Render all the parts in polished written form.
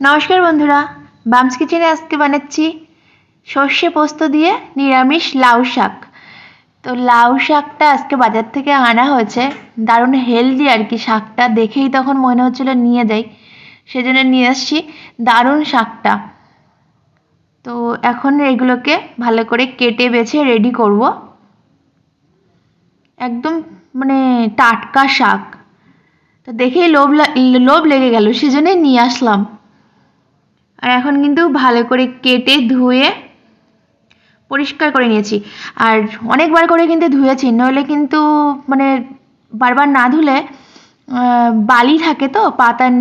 নমস্কার বন্ধুরা, বামস কিচেনে আজকে বানাচ্ছি সর্ষে পোস্ত দিয়ে নিরামিষ লাউ শাক। তো লাউ শাকটা আজকে বাজার থেকে আনা হয়েছে, দারুণ হেলদি আর কি। শাকটা দেখেই তখন মনে হচ্ছিল নিয়ে যাই, সেজন্য নিয়ে আসছি দারুণ শাকটা। তো এখন এগুলোকে ভালো করে কেটে বেছে রেডি করব। একদম টাটকা শাক, তো দেখেই লোভ লেগে গেল, সেজন্যই নিয়ে আসলাম। আর এখন কিন্তু ভালো করে কেটে ধুয়ে পরিষ্কার করে নিয়েছি। আর অনেকবার করে কিন্তু ধুয়েছি, নইলে কিন্তু বারবার না ধুলে বালি থাকে তো পাতার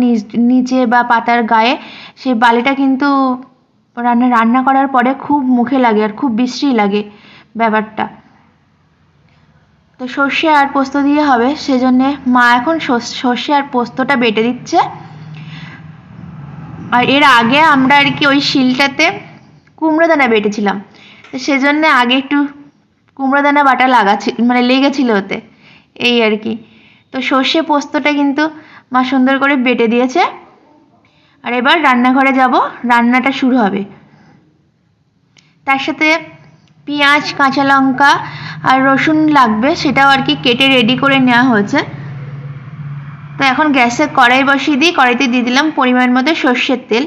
নিচে বা পাতার গায়ে, সেই বালিটা কিন্তু রান্না করার পরে খুব মুখে লাগে আর খুব বিশ্রী লাগে ব্যাপারটা। তো সর্ষে আর পোস্ত দিয়ে হবে, সেজন্যে মা এখন সর্ষে আর পোস্তটা বেটে দিচ্ছে। আর এর আগে আমরা আর কি ওই শিলটাতে কুমড়ো দানা বেটেছিলাম, তো সেজন্য আগে একটু কুমড়ো দানা বাটা লেগেছিল ওতে, এই আর কি। তো সর্ষে পোস্তটা কিন্তু মা সুন্দর করে বেটে দিয়েছে। আর এবার রান্নাঘরে যাব, রান্নাটা শুরু হবে। তার সাথে পেঁয়াজ, কাঁচা লঙ্কা আর রসুন লাগবে, সেটাও আর কি কেটে রেডি করে নেওয়া হয়েছে। তো এখন গ্যাসে কড়াই বসিয়ে দিই, কড়াইতে দিয়ে দিলাম পরিমাণ মতো সর্ষের তেল।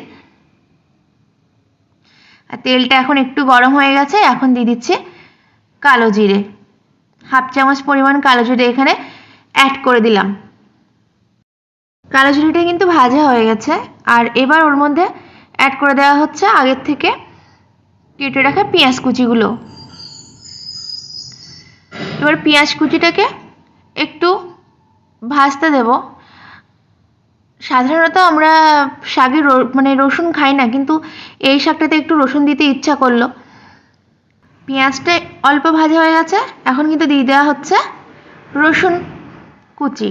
আর তেলটা এখন একটু গরম হয়ে গেছে, এখন দিয়ে দিচ্ছি কালো জিরে। 1/2 চামচ পরিমাণ কালো জিরে এখানে অ্যাড করে দিলাম। কালো জিরেটা কিন্তু ভাজা হয়ে গেছে। আর এবার ওর মধ্যে অ্যাড করে দেওয়া হচ্ছে আগের থেকে কেটে রাখা পেঁয়াজ কুচিগুলো। এবার পেঁয়াজ কুচিটাকে একটু ভাজতে দেব। সাধারণত আমরা শাকে রসুন খাই না, কিন্তু এই শাকটাতে একটু রসুন দিতে ইচ্ছা করলো। পেঁয়াজটা অল্প ভাজা হয়ে গেছে, এখন কিন্তু দিয়ে দেওয়া হচ্ছে রসুন কুচি।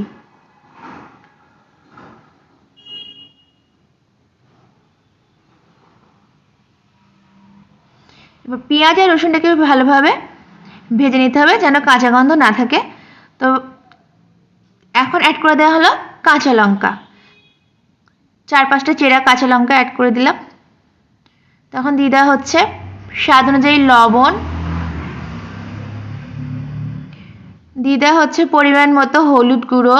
এবার পেঁয়াজ আর রসুনটাকে ভালোভাবে ভেজে নিতে হবে, যেন কাঁচা গন্ধ না থাকে। তো এখন অ্যাড করে দেওয়া হলো কাঁচা লঙ্কা। 4-5টা চেরা কাঁচা লঙ্কা অ্যাড করে দিলাম। তখন দিয়ে দেওয়া হচ্ছে স্বাদ অনুযায়ী লবণ, দিয়ে দেওয়া হচ্ছে পরিমাণ মতো হলুদ গুঁড়ো,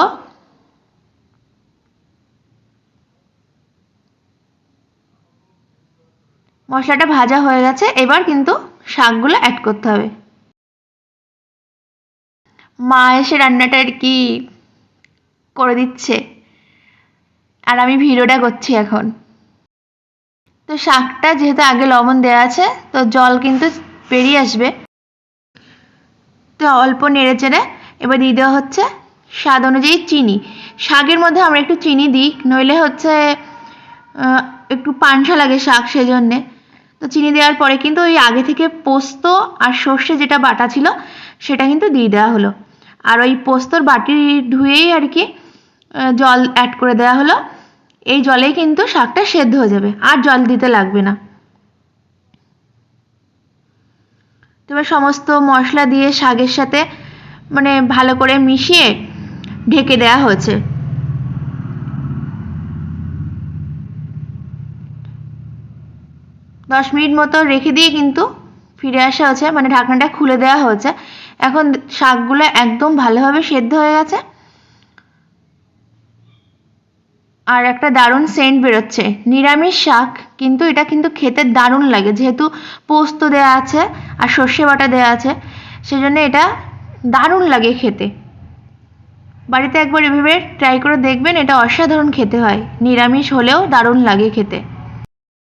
মশলাটা ভাজা হয়ে গেছে। এবার কিন্তু শাকগুলো অ্যাড করতে হবে। মা এসে রান্নাটা আর কি করে দিচ্ছে, আর আমি ভিডিওটা করছি এখন। তো শাকটা যেহেতু আগে লবণ দেওয়া আছে, তো জল কিন্তু বেরিয়ে আসবে। তো অল্প নেড়ে চেড়ে এবার দিয়ে দেওয়া হচ্ছে স্বাদ অনুযায়ী চিনি। শাকের মধ্যে আমরা একটু চিনি দিই, নইলে হচ্ছে একটু পানসা লাগে শাক, সেজন্যে। তো চিনি দেওয়ার পরে কিন্তু ওই আগে থেকে পোস্ত আর সর্ষে যেটা বাটা ছিল সেটা কিন্তু দিয়ে দেওয়া হলো। আর ওই পোস্তর বাটি ধুয়েই আর কি জল অ্যাড করে দেওয়া হলো। এই জলেই কিন্তু শাকটা সেদ্ধ হয়ে যাবে, আর জল দিতে লাগবে না। তো এবার সমস্ত মশলা দিয়ে শাকের সাথে ভালো করে মিশিয়ে ঢেকে দেওয়া হয়েছে। 10 মিনিট মতো রেখে দিয়ে কিন্তু ফিরে আসা হয়েছে, ঢাকনাটা খুলে দেওয়া হয়েছে। এখন শাকগুলো একদম ভালোভাবে সেদ্ধ হয়ে গেছে, আর একটা দারুণ সেন্ট বেরোচ্ছে। নিরামিষ শাক, কিন্তু এটা কিন্তু খেতে দারুণ লাগে, যেহেতু পোস্ত দেওয়া আছে আর সর্ষে বাটা দেওয়া আছে, সেজন্য এটা দারুণ লাগে খেতে। বাড়িতে একবার এভাবে ট্রাই করে দেখবেন, এটা অসাধারণ খেতে হয়, নিরামিষ হলেও দারুণ লাগে খেতে।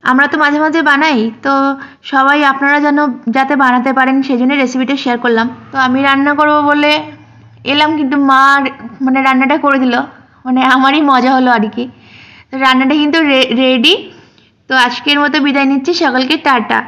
আমরা তো মাঝে মাঝে বানাই, তো সবাই আপনারা যাতে বানাতে পারেন সেজন্য রেসিপিটা শেয়ার করলাম। তো আমি রান্না করব বলে এলাম, কিন্তু মা রান্নাটা করে দিল, আমারই মজা হলো আর কি। তো রান্নাটা কিন্তু রেডি। তো আজকের মতো বিদায় নিচ্ছি, সকলকে টাটা।